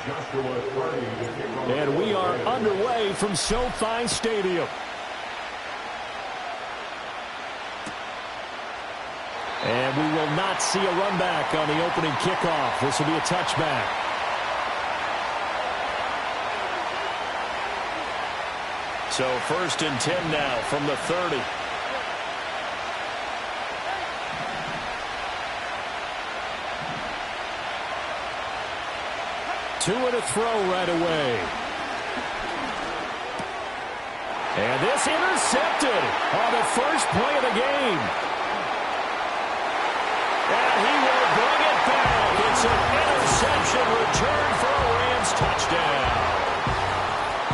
And we are underway from SoFi Stadium. And we will not see a run back on the opening kickoff. This will be a touchback. So 1st and 10 now from the 30. Two and a throw right away. And this intercepted on the first play of the game. And he will bring it back. It's an interception return for a Rams touchdown.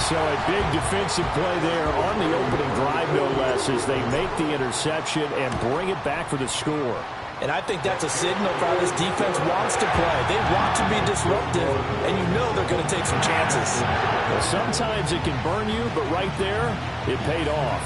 So a big defensive play there on the opening drive, no less, as they make the interception and bring it back for the score. And I think that's a signal for how this defense wants to play. They want to be disruptive, and you know they're going to take some chances. Well, sometimes it can burn you, but right there, it paid off.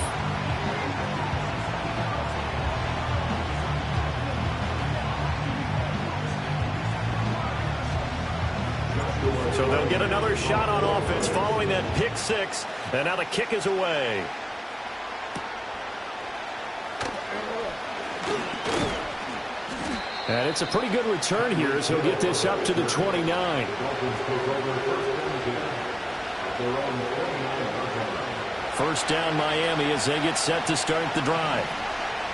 So they'll get another shot on offense following that pick six. And now the kick is away. And it's a pretty good return here as he'll get this up to the 29. First down Miami as they get set to start the drive.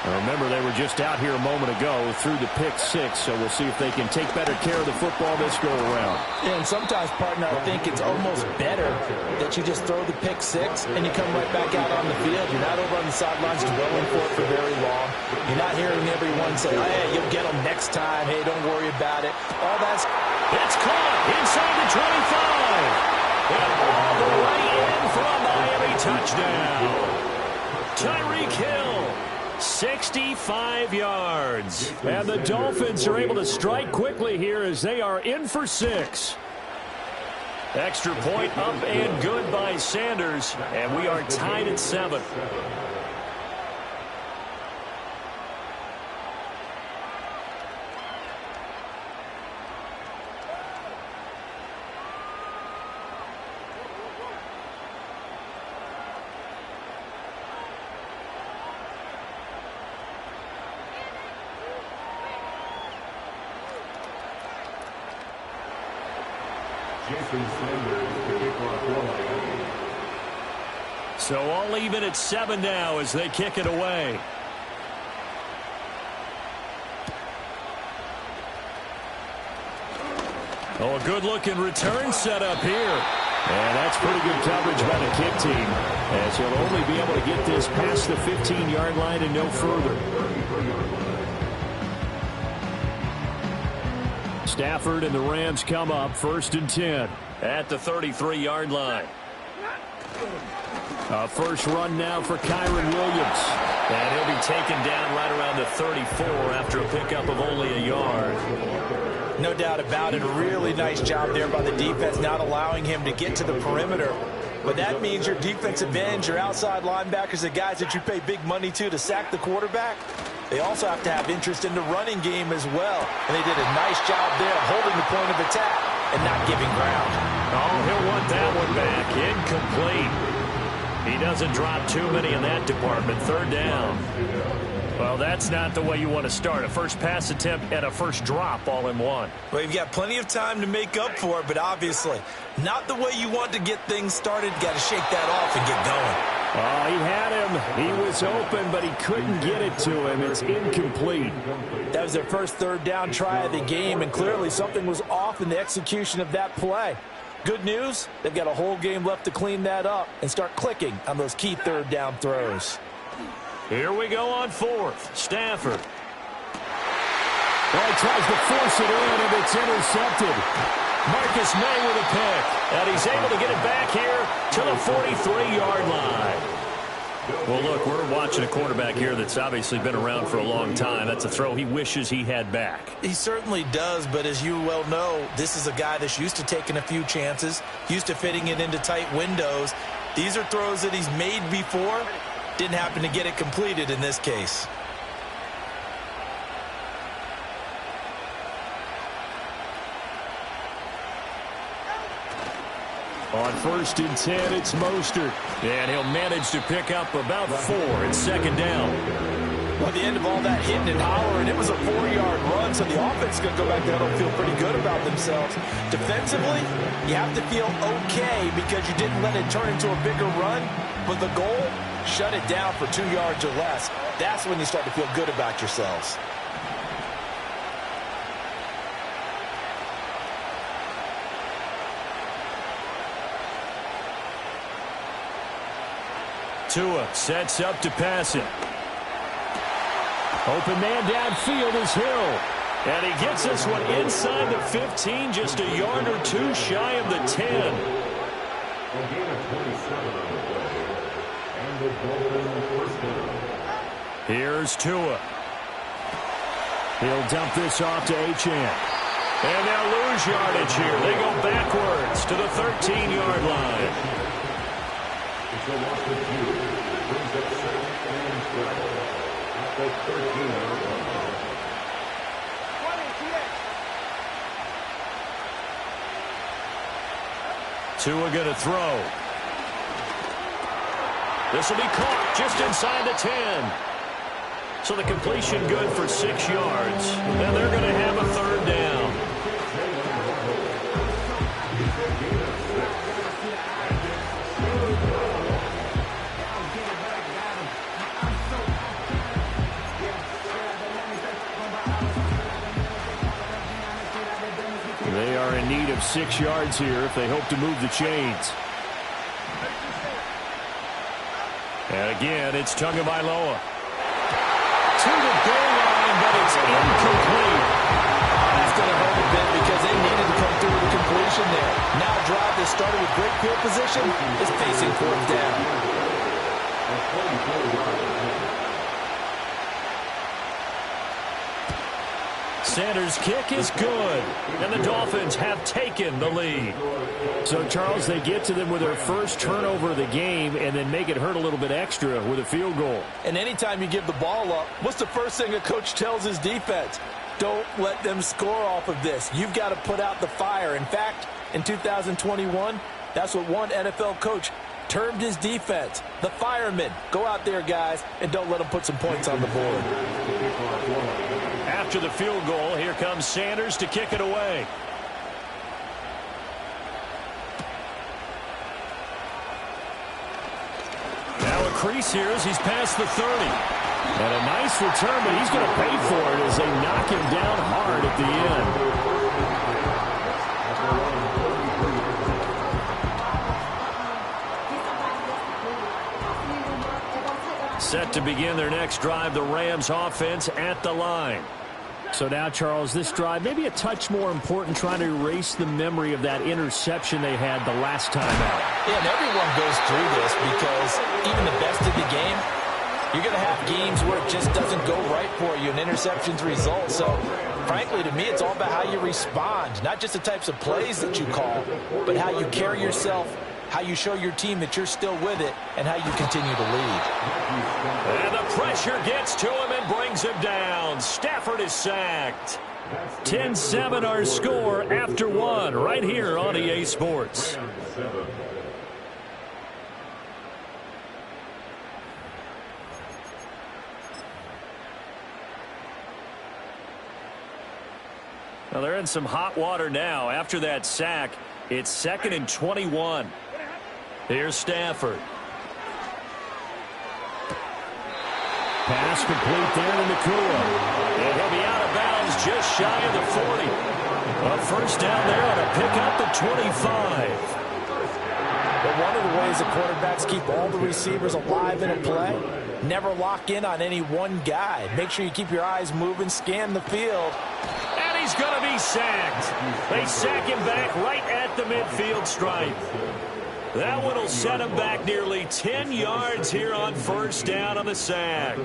Now remember, they were just out here a moment ago through the pick six, so we'll see if they can take better care of the football this go-around. Yeah, and sometimes, partner, I think it's almost better that you just throw the pick six and you come right back out on the field. You're not over on the sidelines dwelling for it for very long. You're not hearing everyone say, hey, you'll get them next time. Hey, don't worry about it. All that's... It's caught inside the 25. And all the way in for a Miami touchdown. Tyreek Hill. 65 yards. And the Dolphins are able to strike quickly here as they are in for 6. Extra point up and good by Sanders. And we are tied at 7. So all even at 7 now as they kick it away. Oh, a good-looking return set up here. And that's pretty good coverage by the kick team, as he'll only be able to get this past the 15-yard line and no further. Stafford and the Rams come up 1st and 10 at the 33-yard line. A first run now for Kyren Williams. And he'll be taken down right around the 34 after a pickup of only a yard. No doubt about it. A really nice job there by the defense, not allowing him to get to the perimeter. But that means your defensive ends, your outside linebackers, the guys that you pay big money to sack the quarterback, they also have to have interest in the running game as well. And they did a nice job there holding the point of attack and not giving ground. Oh, he'll want that one back. Incomplete. He doesn't drop too many in that department. 3rd down. Well, that's not the way you want to start. A first pass attempt and a first drop all in one. Well, you've got plenty of time to make up for it, but obviously not the way you want to get things started. Got to shake that off and get going. Oh, he had him. He was open, but he couldn't get it to him. It's incomplete. That was their first 3rd down try of the game, and clearly something was off in the execution of that play. Good news, they've got a whole game left to clean that up and start clicking on those key 3rd down throws. Here we go on 4th. Stafford. Well, he tries to force it in, and it's intercepted. Marcus May with a pick, and he's able to get it back here to the 43-yard line. Well, look, we're watching a quarterback here that's obviously been around for a long time. That's a throw he wishes he had back. He certainly does, but as you well know, this is a guy that's used to taking a few chances, used to fitting it into tight windows. These are throws that he's made before. Didn't happen to get it completed in this case. On 1st and 10, it's Mostert. And he'll manage to pick up about 4 at 2nd down. Well, at the end of all that hitting and hollering, it was a 4-yard run, so the offense is going to go back there and feel pretty good about themselves. Defensively, you have to feel okay because you didn't let it turn into a bigger run, but the goal, shut it down for 2 yards or less. That's when you start to feel good about yourselves. Tua sets up to pass it. Open man downfield is Hill. And he gets this one inside the 15, just a yard or 2 shy of the 10. Here's Tua. He'll dump this off to Achane. And they'll lose yardage here. They go backwards to the 13-yard line. Tua going to throw. This will be caught just inside the 10. So the completion good for 6 yards. And they're going to have a 3rd down. They are in need of 6 yards here if they hope to move the chains. And again, it's Tagovailoa. To the goal line, but it's incomplete. That's going to hurt a bit because they needed to come through with a completion there. Now a drive that started with great field position is facing 4th down. Sanders' kick is good, and the Dolphins have taken the lead. So, Charles, they get to them with their first turnover of the game and then make it hurt a little bit extra with a field goal. And anytime you give the ball up, what's the first thing a coach tells his defense? Don't let them score off of this. You've got to put out the fire. In fact, in 2021, that's what one NFL coach termed his defense, the firemen. Go out there, guys, and don't let them put some points on the board. After the field goal, here comes Sanders to kick it away. Now a crease here as he's past the 30. And a nice return, but he's going to pay for it as they knock him down hard at the end. Set to begin their next drive, the Rams offense at the line. So now, Charles, this drive maybe a touch more important, trying to erase the memory of that interception they had the last time out. Yeah, and everyone goes through this because even the best of the game, you're going to have games where it just doesn't go right for you, and interceptions result. So, frankly, to me, it's all about how you respond, not just the types of plays that you call, but how you carry yourself, how you show your team that you're still with it, and how you continue to lead. And the pressure gets to him and brings him down. Stafford is sacked. 10-7 our score after 1 right here on EA Sports. Well, they're in some hot water now. After that sack, it's 2nd and 21. Here's Stafford. Pass complete there to Nakua. And he'll be out of bounds just shy of the 40. A first down there on a pickup at 25. But one of the ways the quarterbacks keep all the receivers alive in a play, never lock in on any one guy. Make sure you keep your eyes moving, scan the field. And he's going to be sacked. They sack him back right at the midfield stripe. That one will set him back nearly 10 yards here on first down on the sack.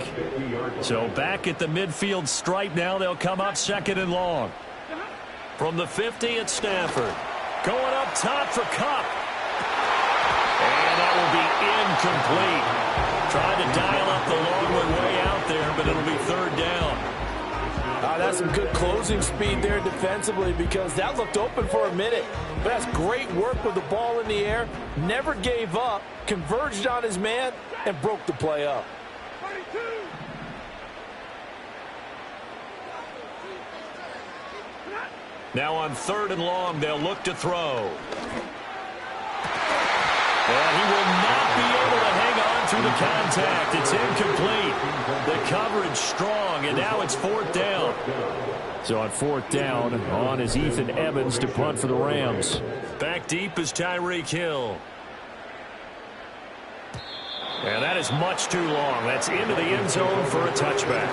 So back at the midfield stripe now, they'll come up 2nd and long. From the 50 at Stafford. Going up top for Kupp. And that will be incomplete. Trying to dial up the long way out there, but it'll be 3rd down. that's some good closing speed there defensively because that looked open for a minute. But that's great work with the ball in the air. Never gave up, converged on his man, and broke the play up. Now on 3rd and long, they'll look to throw. And he will not be able to hang on through the contact. It's incomplete. The coverage strong, and now it's 4th down. So on 4th down, on is Ethan Evans to punt for the Rams. Back deep is Tyreek Hill. And that is much too long. That's into the end zone for a touchback.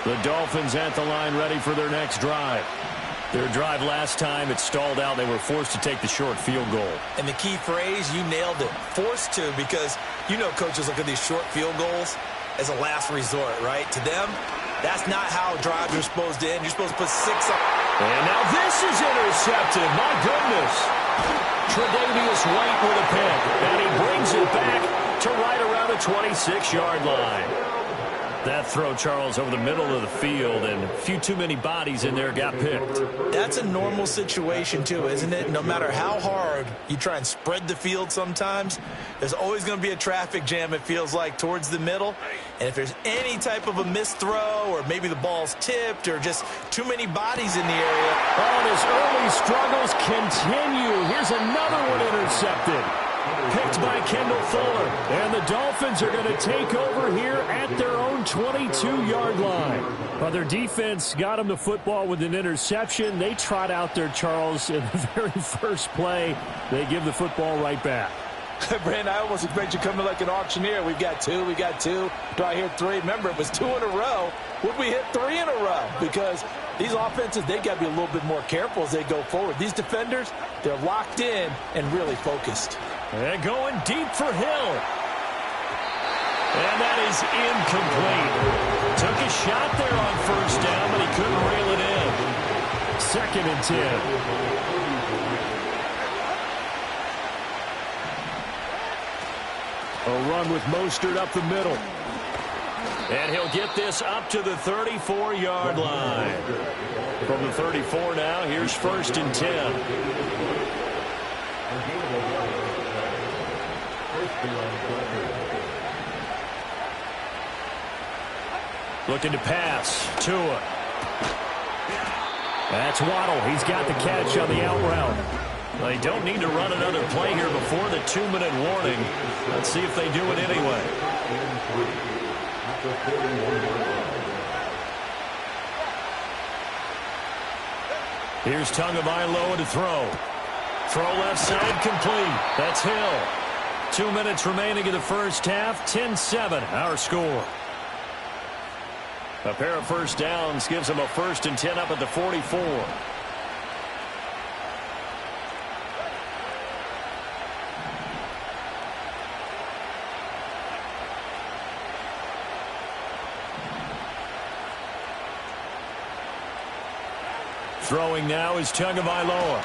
The Dolphins at the line ready for their next drive. Their drive last time, it stalled out. They were forced to take the short field goal. And the key phrase, you nailed it, forced to, because you know coaches look at these short field goals as a last resort, right? To them, that's not how drives are supposed to end. You're supposed to put 6 up. And now this is intercepted. My goodness. Tre'Davious White with a pick. And he brings it back to right around the 26-yard line. That throw, Charles, over the middle of the field, and a few too many bodies in there got picked. That's a normal situation, too, isn't it? No matter how hard you try and spread the field sometimes, there's always going to be a traffic jam, it feels like, towards the middle. And if there's any type of a missed throw, or maybe the ball's tipped, or just too many bodies in the area. Oh, and his early struggles continue. Here's another one intercepted. Picked by Kendall Fuller. And the Dolphins are going to take over here at their own 22-yard line. Well, their defense got them the football with an interception. They trot out there, Charles, in the very first play. They give the football right back. Brandon, I almost expect you to come in like an auctioneer. We've got 2, we got 2. Do I hear 3? Remember, it was 2 in a row. Would we hit 3 in a row? Because these offenses, they got to be a little bit more careful as they go forward. These defenders, they're locked in and really focused. And going deep for Hill. And that is incomplete. Took a shot there on 1st down, but he couldn't reel it in. 2nd and 10. A run with Mostert up the middle. And he'll get this up to the 34-yard line. From the 34 now, here's 1st and 10. Looking to pass. Tua. That's Waddle. He's got the catch on the out route. They don't need to run another play here before the 2-minute warning. Let's see if they do it anyway. Here's Tagovailoa to throw. Throw left side complete. That's Hill. 2 minutes remaining in the first half. 10-7 our score. A pair of first downs gives them a 1st and 10 up at the 44. Throwing now is Tagovailoa. Nowhere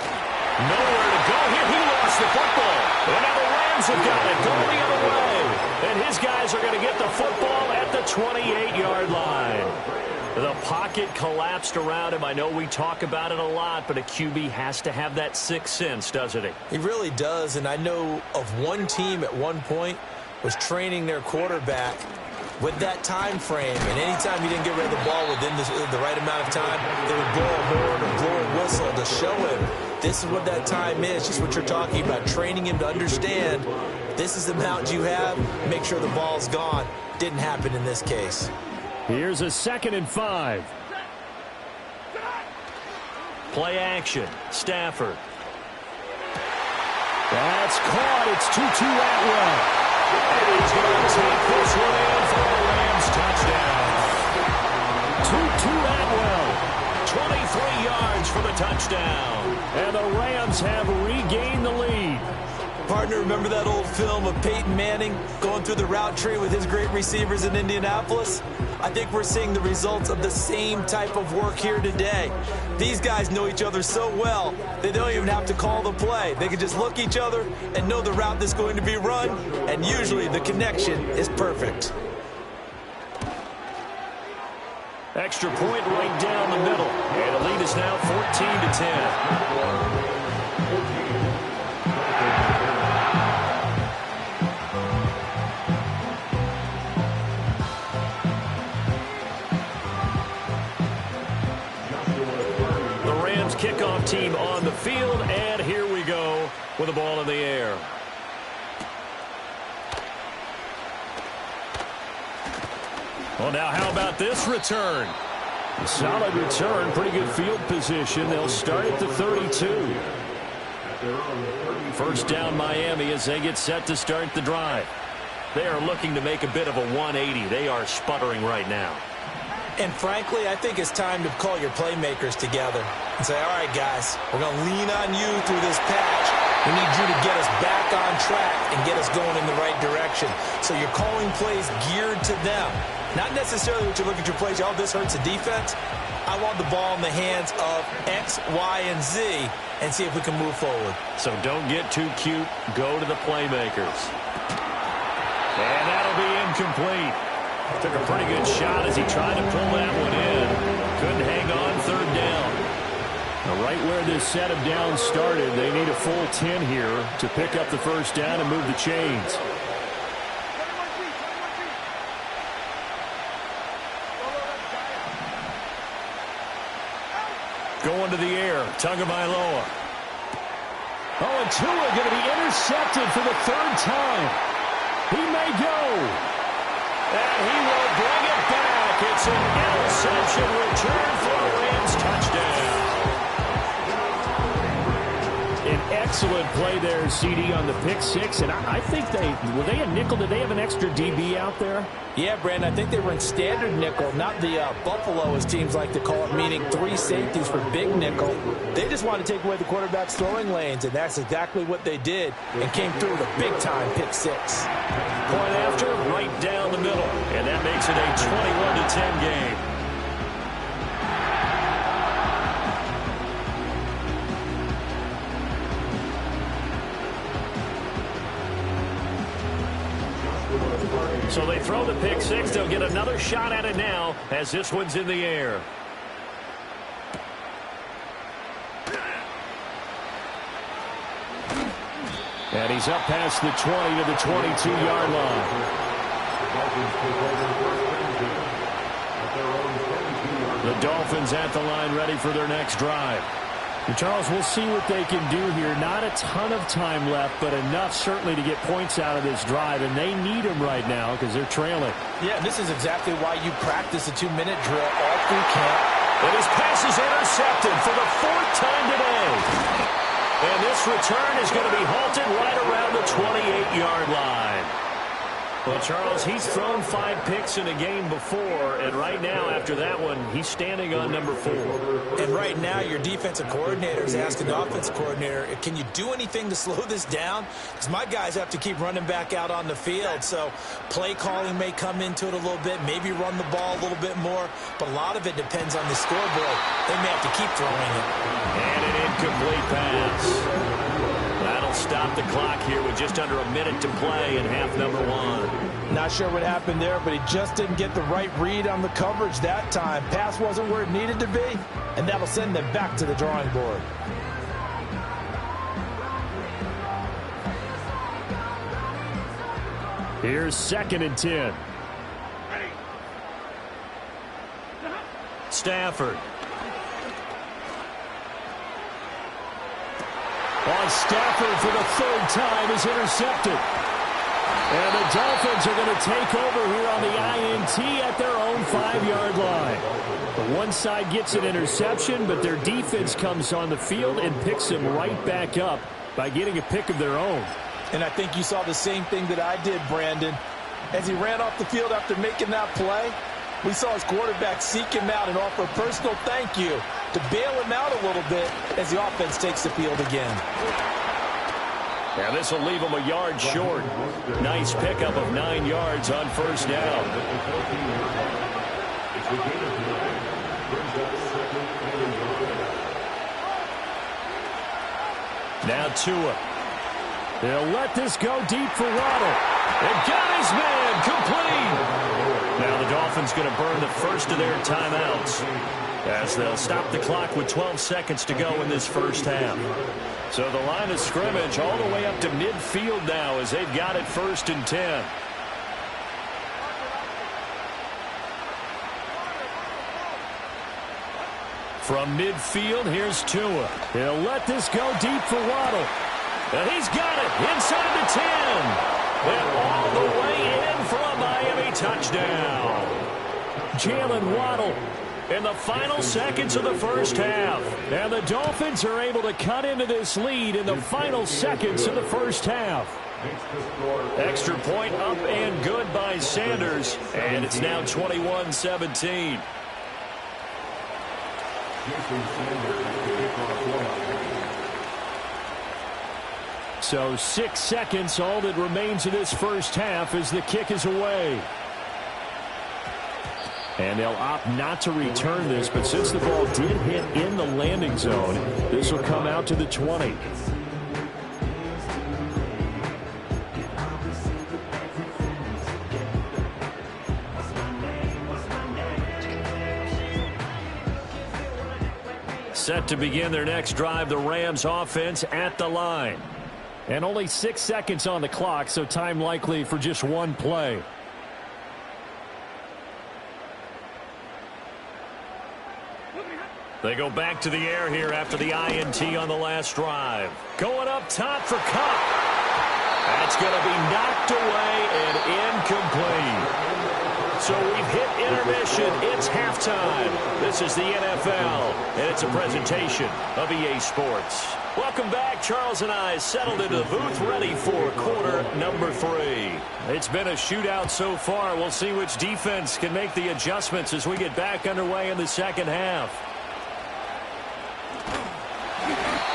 to go here. He lost the football. And now the Rams have got it. Going the other way. And his guys are going to get the football at the 28-yard line. The pocket collapsed around him. I know we talk about it a lot, but a QB has to have that sixth sense, doesn't he? He really does, and I know of one team at one point was training their quarterback with that time frame, and anytime he didn't get rid of the ball within the right amount of time, they would blow a horn or blow a whistle to show him this is what that time is, just what you're talking about, training him to understand this is the amount you have, make sure the ball's gone. Didn't happen in this case. Here's a 2nd and 5. Play action. Stafford. That's caught. It's Tutu Atwell. And he's going to take this one in for a Rams touchdown. Tutu Atwell. 23 yards for the touchdown. And the Rams have regained the lead. Partner, remember that old film of Peyton Manning going through the route tree with his great receivers in Indianapolis? I think we're seeing the results of the same type of work here today. These guys know each other so well, they don't even have to call the play. They can just look each other and know the route that's going to be run, and usually the connection is perfect. Extra point right down the middle. And the lead is now 14-10. Kickoff team on the field, and here we go with the ball in the air. Well, now how about this return? A solid return, pretty good field position. They'll start at the 32. First down Miami as they get set to start the drive. They are looking to make a bit of a 180. They are sputtering right now. And frankly, I think it's time to call your playmakers together and say, all right, guys, we're going to lean on you through this patch. We need you to get us back on track and get us going in the right direction. So you're calling plays geared to them. Not necessarily what you look at your plays, oh, this hurts the defense. I want the ball in the hands of X, Y, and Z and see if we can move forward. So don't get too cute. Go to the playmakers. And that'll be incomplete. Took a pretty good shot as he tried to pull that one in. Couldn't hang on third down. Now right where this set of downs started, they need a full 10 here to pick up the first down and move the chains. Going to the air, Tagovailoa. Oh, and Tua going to be intercepted for the third time. He may go. And he will bring it back. It's an interception return for a Rams touchdown. An excellent play there, CD, on the pick six. And I think were they a nickel? Did they have an extra DB out there? Yeah, Brandon, I think they were in standard nickel, not the Buffalo, as teams like to call it, meaning 3 safeties for big nickel. They just wanted to take away the quarterback's throwing lanes, and that's exactly what they did and came through with a big-time pick six. Point after, right down the middle, and that makes it a 21-10 game. So they throw the pick six. They'll get another shot at it now as this one's in the air. And he's up past the 20 to the 22-yard line. The Dolphins at the line ready for their next drive. Charles, we'll see what they can do here. Not a ton of time left, but enough certainly to get points out of this drive, and they need them right now because they're trailing. Yeah, this is exactly why you practice a 2-minute drill all through camp. And his pass is intercepted for the 4th time today. And this return is going to be halted right around the 28-yard line. Well, Charles, he's thrown 5 picks in a game before, and right now, after that one, he's standing on number 4. And right now, your defensive coordinator is asking the offensive coordinator, can you do anything to slow this down? Because my guys have to keep running back out on the field, so play calling may come into it a little bit, maybe run the ball a little bit more, but a lot of it depends on the scoreboard. They may have to keep throwing it. And an incomplete pass. That'll stop the clock here with just under a minute to play in half number 1. Not sure what happened there, but he just didn't get the right read on the coverage that time. Pass wasn't where it needed to be, and that'll send them back to the drawing board. Here's 2nd and 10. Stafford. On Stafford for the 3rd time is intercepted. And the Dolphins are going to take over here on the INT at their own 5-yard line. The one side gets an interception, but their defense comes on the field and picks them right back up by getting a pick of their own. And I think you saw the same thing that I did, Brandon. As he ran off the field after making that play, we saw his quarterback seek him out and offer a personal thank you to bail him out a little bit as the offense takes the field again. Yeah, this will leave him a yard short. Nice pickup of 9 yards on first down. Now Tua. They'll let this go deep for Waddle. They got his man complete. Now the the Dolphins going to burn the first of their timeouts as they'll stop the clock with 12 seconds to go in this first half. So the line of scrimmage all the way up to midfield now as they've got it 1st and 10. From midfield, here's Tua. He'll let this go deep for Waddle. And he's got it inside the 10. And all the way in for a Miami touchdown. Jalen Waddle in the final seconds of the first half. And the Dolphins are able to cut into this lead in the final seconds of the first half. Extra point up and good by Sanders. And it's now 21-17. So 6 seconds, all that remains of this first half as the kick is away. And they'll opt not to return this, but since the ball did hit in the landing zone, this will come out to the 20. Set to begin their next drive, the Rams offense at the line. And only 6 seconds on the clock, so time likely for just one play. They go back to the air here after the INT on the last drive. Going up top for Kupp. That's going to be knocked away and incomplete. So we've hit intermission. It's halftime. This is the NFL, and it's a presentation of EA Sports. Welcome back. Charles and I settled into the booth, ready for quarter number 3. It's been a shootout so far. We'll see which defense can make the adjustments as we get back underway in the second half.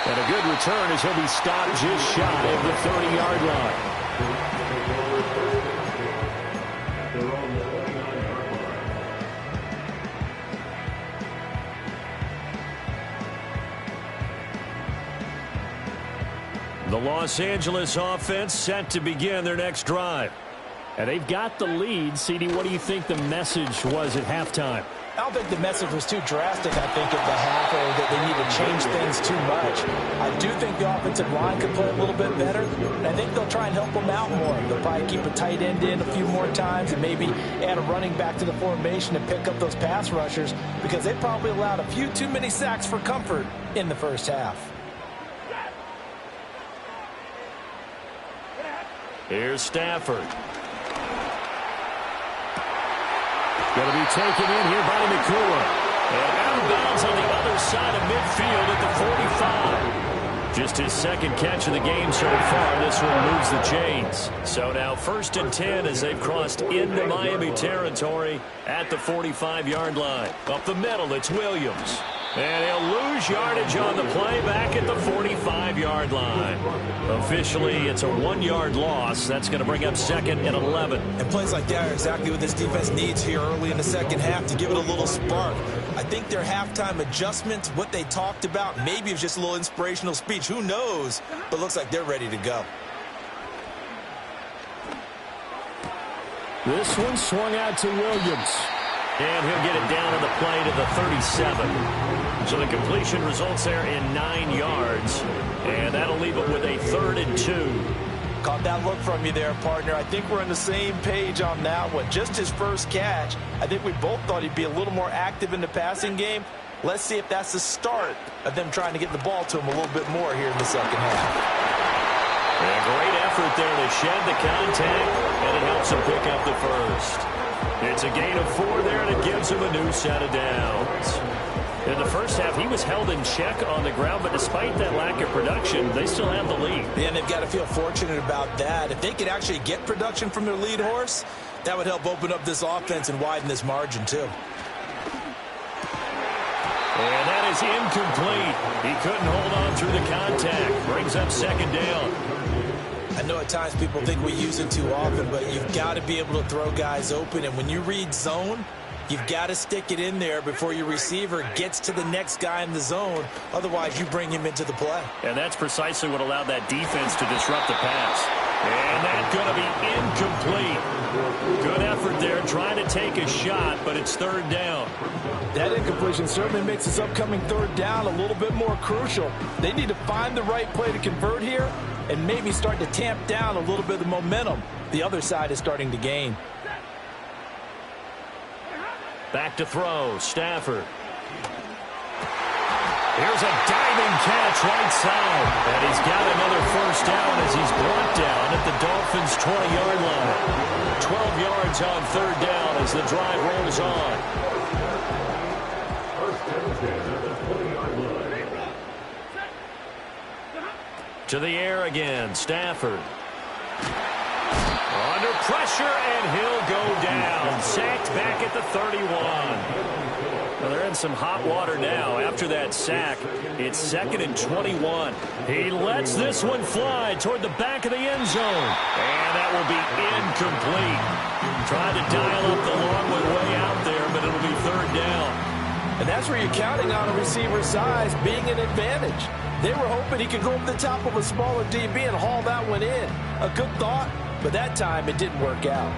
And a good return as he'll be stopped just shy of the 30-yard line. The Los Angeles offense set to begin their next drive. And they've got the lead. CD, what do you think the message was at halftime? I don't think the message was too drastic, I think, at the half, or that they need to change things too much. I do think the offensive line could play a little bit better, and I think they'll try and help them out more. They'll probably keep a tight end in a few more times and maybe add a running back to the formation and pick up those pass rushers, because they probably allowed a few too many sacks for comfort in the first half. Here's Stafford. Going to be taken in here by Nakua. And out of bounds on the other side of midfield at the 45. Just his second catch of the game so far. This one moves the chains. So now 1st and 10 as they've crossed into Miami territory at the 45-yard line. Up the middle, it's Williams. And he'll lose yardage on the play back at the 45-yard line. Officially, it's a 1-yard loss. That's going to bring up 2nd and 11. And plays like that are exactly what this defense needs here early in the second half to give it a little spark. I think their halftime adjustments, what they talked about, maybe it was just a little inspirational speech. Who knows? But looks like they're ready to go. This one swung out to Williams. And he'll get it down on the play to the 37. So the completion results there in 9 yards. And that'll leave it with a 3rd and 2. Caught that look from you there, partner. I think we're on the same page on that one. Just his first catch. I think we both thought he'd be a little more active in the passing game. Let's see if that's the start of them trying to get the ball to him a little bit more here in the second half. And a great effort there to shed the contact, and it helps him pick up the first. It's a gain of 4 there, and it gives him a new set of downs. In the first half, he was held in check on the ground, but despite that lack of production, they still have the lead. And they've got to feel fortunate about that. If they could actually get production from their lead horse, that would help open up this offense and widen this margin, too. And that is incomplete. He couldn't hold on through the contact. Brings up 2nd down. I know at times people think we use it too often, but you've got to be able to throw guys open. And when you read zone, You've got to stick it in there before your receiver gets to the next guy in the zone. Otherwise, you bring him into the play. And that's precisely what allowed that defense to disrupt the pass. And that's going to be incomplete. Good effort there trying to take a shot, but it's third down. That incompletion certainly makes this upcoming third down a little bit more crucial. They need to find the right play to convert here and maybe start to tamp down a little bit of the momentum the other side is starting to gain. Back to throw, Stafford. Here's a diving catch right side. And he's got another first down as he's brought down at the Dolphins' 20-yard line. 12 yards on third down as the drive rolls on. To the air again, Stafford. Under pressure, and he'll go down. Sacked back at the 31. Well, they're in some hot water now. After that sack, it's 2nd and 21. He lets this one fly toward the back of the end zone. And that will be incomplete. Trying to dial up the long one way out there, but it'll be third down. And that's where you're counting on a receiver's size being an advantage. They were hoping he could go up the top of a smaller DB and haul that one in. A good thought, but that time it didn't work out.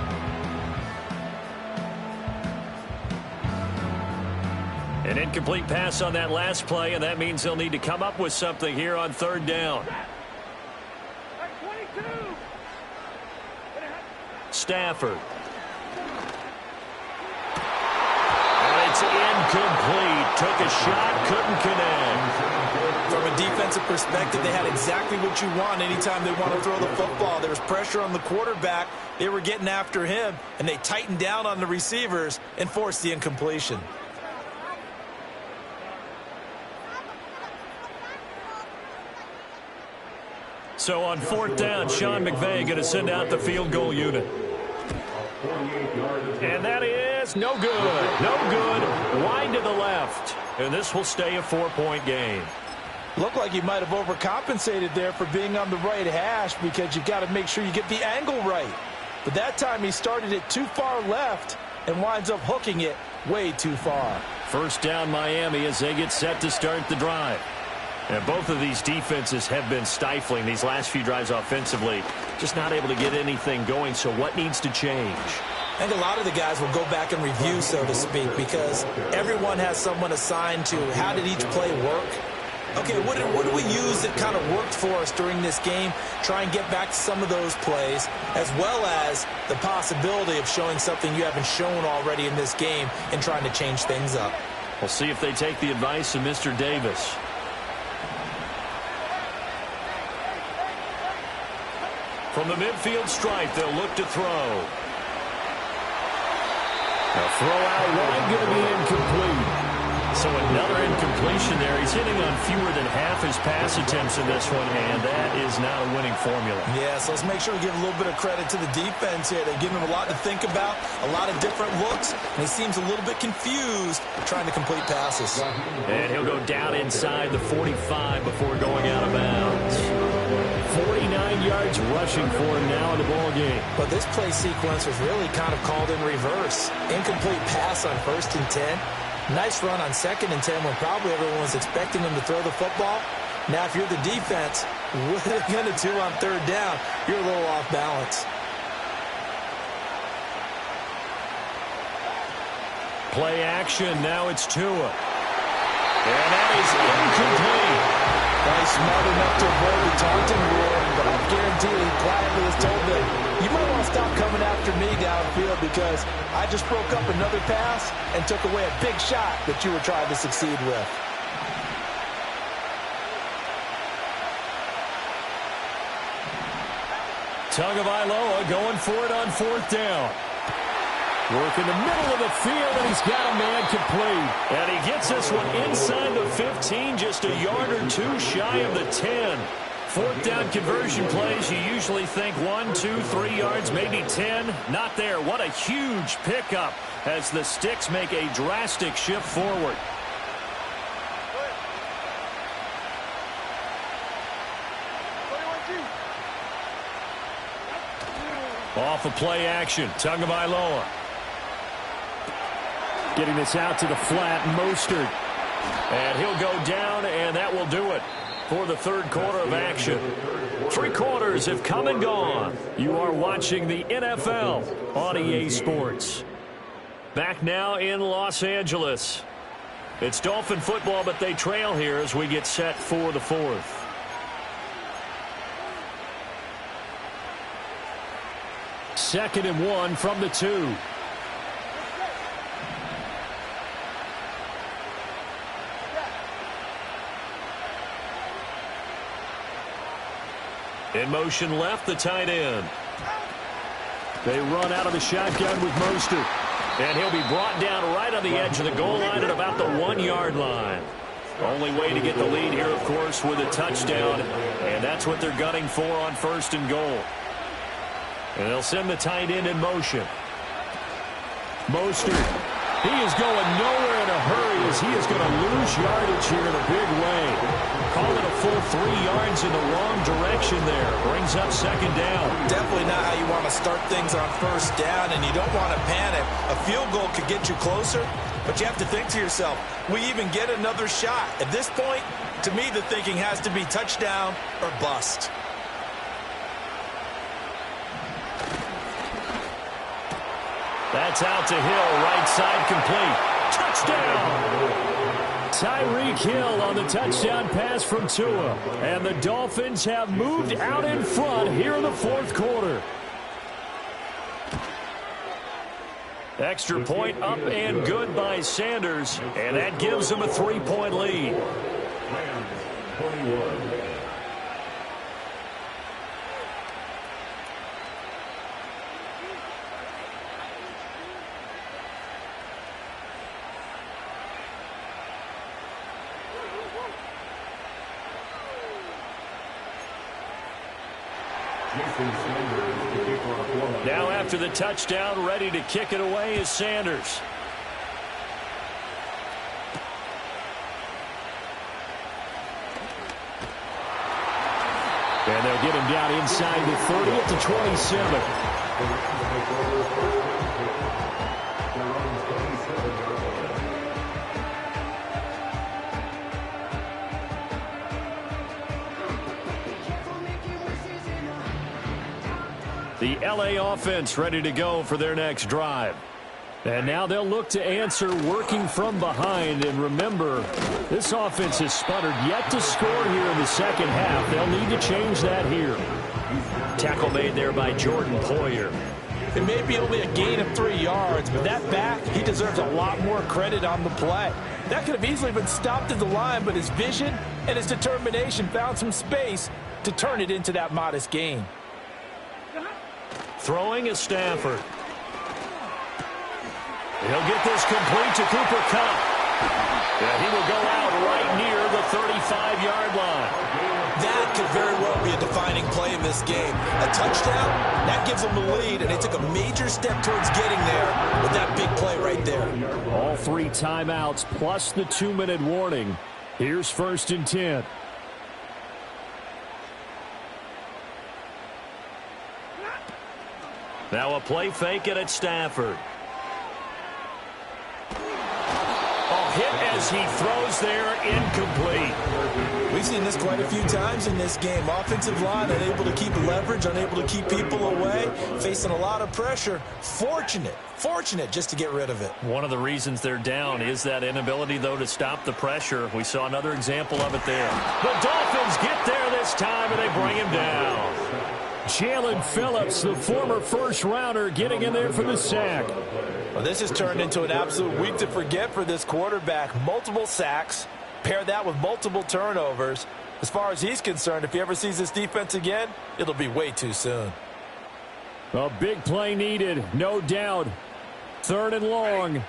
An incomplete pass on that last play, and that means they'll need to come up with something here on third down. Stafford. And it's incomplete. Took a shot, couldn't connect. From a defensive perspective, they had exactly what you want anytime they want to throw the football. There was pressure on the quarterback. They were getting after him, and they tightened down on the receivers and forced the incompletion. So on fourth down, Sean McVay going to send out the field goal unit. And that is no good. No good. Wide to the left. And this will stay a 4-point game. Looked like he might have overcompensated there for being on the right hash because you got to make sure you get the angle right. But that time he started it too far left and winds up hooking it way too far. First down Miami as they get set to start the drive. And both of these defenses have been stifling these last few drives offensively. Just not able to get anything going. So what needs to change? I think a lot of the guys will go back and review, so to speak, because everyone has someone assigned to how did each play work. Okay, what do we use that kind of worked for us during this game? Try and get back to some of those plays, as well as the possibility of showing something you haven't shown already in this game and trying to change things up. We'll see if they take the advice of Mr. Davis. From the midfield stripe, they'll look to throw. A throw out wide, going to be incomplete. So another incompletion there. He's hitting on fewer than half his pass attempts in this one, and that is not a winning formula. Yeah, so let's make sure we give a little bit of credit to the defense here. They're giving him a lot to think about, a lot of different looks, and he seems a little bit confused trying to complete passes. And he'll go down inside the 45 before going out of bounds. 49 yards rushing for him now in the ball game. But this play sequence was really kind of called in reverse. Incomplete pass on 1st and 10. Nice run on 2nd and 10 when probably everyone was expecting him to throw the football. Now, if you're the defense, what are they going to do on 3rd down? You're a little off balance. Play action. Now it's Tua. And that is incomplete. He's smart enough to avoid the taunting rule, but I guarantee he quietly has told them, you might want to stop coming after me downfield because I just broke up another pass and took away a big shot that you were trying to succeed with. Tagovailoa going for it on 4th down. Work in the middle of the field, and he's got a man complete. And he gets this one inside the 15, just a yard or two shy of the 10. 4th down conversion plays, you usually think 1, 2, 3 yards, maybe 10. Not there. What a huge pickup as the Sticks make a drastic shift forward. Off of play action, Tagovailoa. Getting this out to the flat, Mostert. And he'll go down, and that will do it for the third quarter of action. 3 quarters have come and gone. You are watching the NFL on EA Sports. Back now in Los Angeles. It's Dolphin football, but they trail here as we get set for the fourth. Second and 1 from the 2. In motion left, the tight end. They run out of the shotgun with Mostert. And he'll be brought down right on the edge of the goal line at about the 1-yard line. Only way to get the lead here, of course, with a touchdown. And that's what they're gunning for on first and goal. And they'll send the tight end in motion. Mostert. He is going nowhere in a hurry as he is going to lose yardage here in a big way. Call it a full 3 yards in the wrong direction there. Brings up second down. Definitely not how you want to start things on first down, and you don't want to panic. A field goal could get you closer, but you have to think to yourself, we even get another shot. At this point, to me, the thinking has to be touchdown or bust. That's out to Hill, right side complete. Touchdown! Tyreek Hill on the touchdown pass from Tua. And the Dolphins have moved out in front here in the fourth quarter. Extra point up and good by Sanders. And that gives them a 3-point lead. Now after the touchdown, ready to kick it away is Sanders. And they'll get him down inside the 30 at the 27. The LA offense ready to go for their next drive. And now they'll look to answer working from behind. And remember, this offense has sputtered yet to score here in the second half. They'll need to change that here. Tackle made there by Jordan Poyer. It may be only a gain of 3 yards, but that back, he deserves a lot more credit on the play. That could have easily been stopped at the line, but his vision and his determination found some space to turn it into that modest gain. Throwing is Stafford. He'll get this complete to Cooper Kupp. And he will go out right near the 35-yard line. That could very well be a defining play in this game. A touchdown, that gives them the lead, and they took a major step towards getting there with that big play right there. All 3 timeouts plus the 2-minute warning. Here's first and 10. Now a play fake it at Stafford. Hit as he throws there, incomplete. We've seen this quite a few times in this game. Offensive line unable to keep leverage, unable to keep people away, facing a lot of pressure. Fortunate just to get rid of it. One of the reasons they're down is that inability, though, to stop the pressure. We saw another example of it there. The Dolphins get there this time, and they bring him down. Jalen Phillips, the former first-rounder, getting in there for the sack. Well, this has turned into an absolute week to forget for this quarterback. Multiple sacks, pair that with multiple turnovers. As far as he's concerned, if he ever sees this defense again, it'll be way too soon. A big play needed, no doubt. Third and long.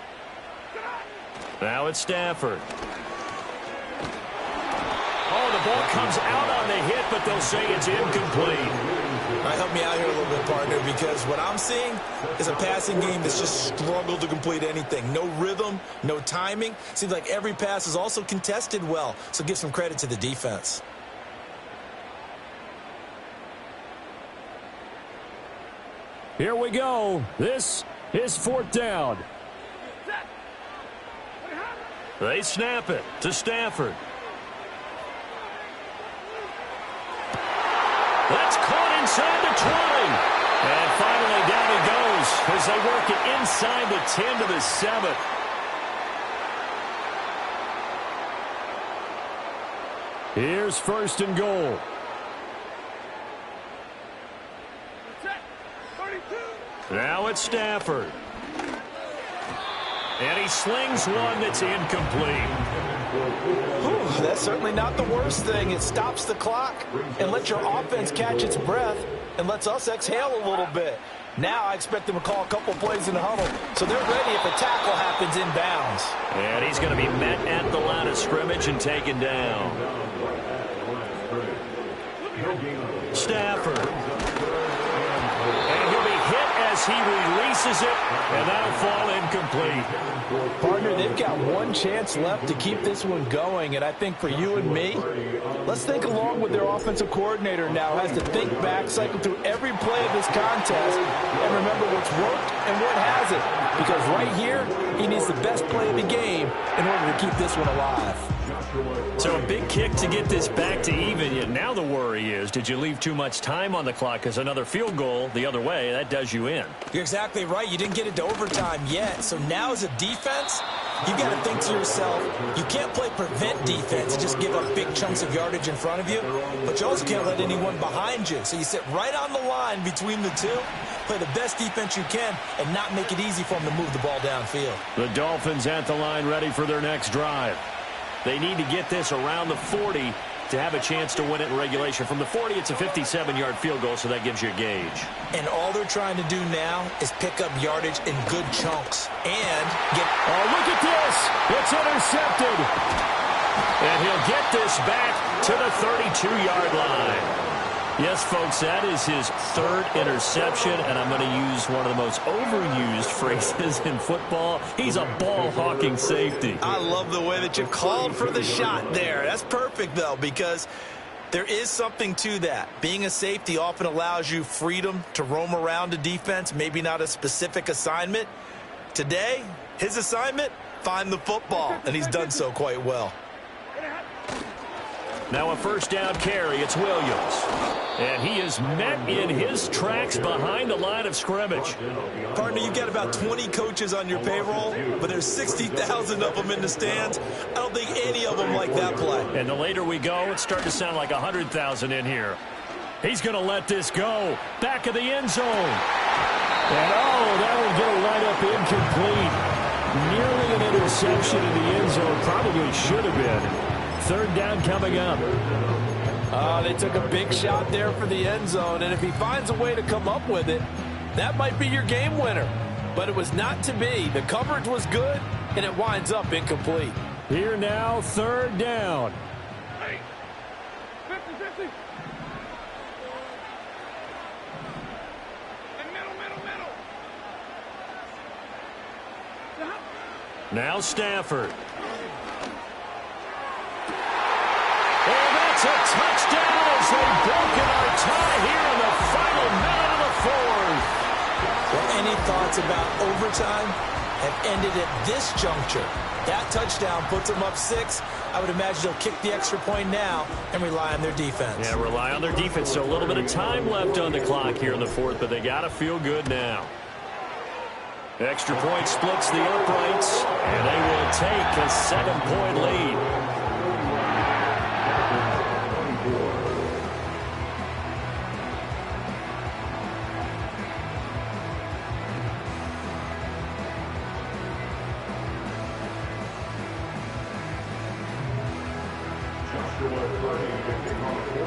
Now it's Stafford. Oh, the ball comes out on the hit, but they'll say it's incomplete. All right, help me out here a little bit, partner, because what I'm seeing is a passing game that's just struggled to complete anything. No rhythm, no timing. Seems like every pass is also contested well, so give some credit to the defense. Here we go. This is fourth down. They snap it to Stafford. That's caught inside the 20. And finally down he goes as they work it inside the 10 to the 7. Here's first and goal. Now it's Stafford. And he slings one that's incomplete. Whew, that's certainly not the worst thing. It stops the clock and lets your offense catch its breath and lets us exhale a little bit. Now I expect them to call a couple plays in the huddle, so they're ready if a tackle happens inbounds. And he's going to be met at the line of scrimmage and taken down. Stafford. And he'll be hit as he releases it, and that'll fall incomplete. Partner, they've got one chance left to keep this one going, and I think for you and me, let's think along with their offensive coordinator now has to think back, cycle through every play of this contest, and remember what's worked and what hasn't. Because right here, he needs the best play of the game in order to keep this one alive. So a big kick to get this back to even. Yet now the worry is, did you leave too much time on the clock? Because another field goal the other way, that does you in. You're exactly right. You didn't get it to overtime yet. So now as a defense, you've got to think to yourself, you can't play prevent defense and just give up big chunks of yardage in front of you, but you also can't let anyone behind you. So you sit right on the line between the two, play the best defense you can, and not make it easy for them to move the ball downfield. The Dolphins at the line ready for their next drive. They need to get this around the 40 to have a chance to win it in regulation. From the 40, it's a 57-yard field goal, so that gives you a gauge. And all they're trying to do now is pick up yardage in good chunks and get... Oh, look at this. It's intercepted. And he'll get this back to the 32-yard line. Yes, folks, that is his third interception, and I'm going to use one of the most overused phrases in football. He's a ball-hawking safety. I love the way that you called for the shot there. That's perfect, though, because there is something to that. Being a safety often allows you freedom to roam around a defense, maybe not a specific assignment. Today, his assignment, find the football, and he's done so quite well. Now a first down carry. It's Williams. And he is met in his tracks behind the line of scrimmage. Partner, you've got about 20 coaches on your payroll, but there's 60,000 of them in the stands. I don't think any of them like that play. And the later we go, it's starting to sound like 100,000 in here. He's going to let this go. Back of the end zone. And that will get a line up incomplete. Nearly an interception in the end zone. Probably should have been. Third down coming up. They took a big shot there for the end zone, and if he finds a way to come up with it, that might be your game winner. But it was not to be. The coverage was good, and it winds up incomplete. Here now, third down. Hey, 50-50. And middle. Now Stafford. And that's a touchdown as they've broken our tie here in the final minute of the fourth. Well, any thoughts about overtime have ended at this juncture. That touchdown puts them up 6. I would imagine they'll kick the extra point now and rely on their defense. Yeah, rely on their defense. So a little bit of time left on the clock here in the fourth, but they got to feel good now. Extra point splits the uprights, and they will take a 7-point lead.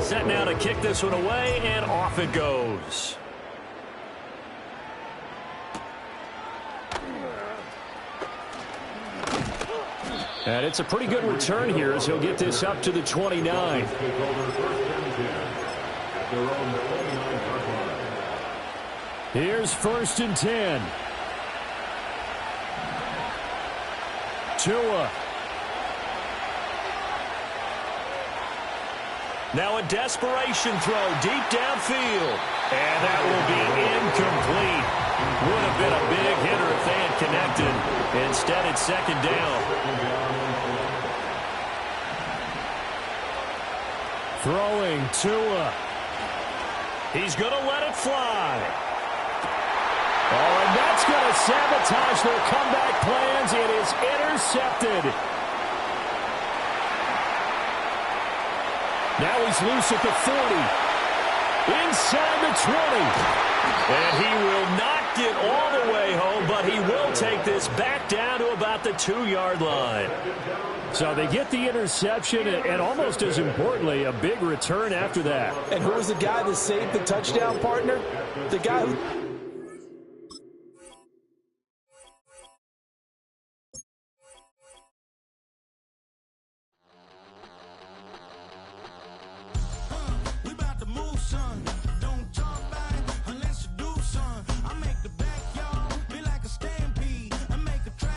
Set now to kick this one away, and off it goes. And it's a pretty good return here as he'll get this up to the 29. Here's first and 10. Tua. Now a desperation throw deep downfield. And that will be incomplete. Would have been a big hitter if they had connected. Instead, it's second down. Throwing Tua. He's going to let it fly. Oh, and that's going to sabotage their comeback plans. It is intercepted. Now he's loose at the 40. Inside the 20. And he will not get all the way home, but he will take this back down to about the 2-yard line. So they get the interception, and almost as importantly, a big return after that. And who was the guy that saved the touchdown, partner? The guy who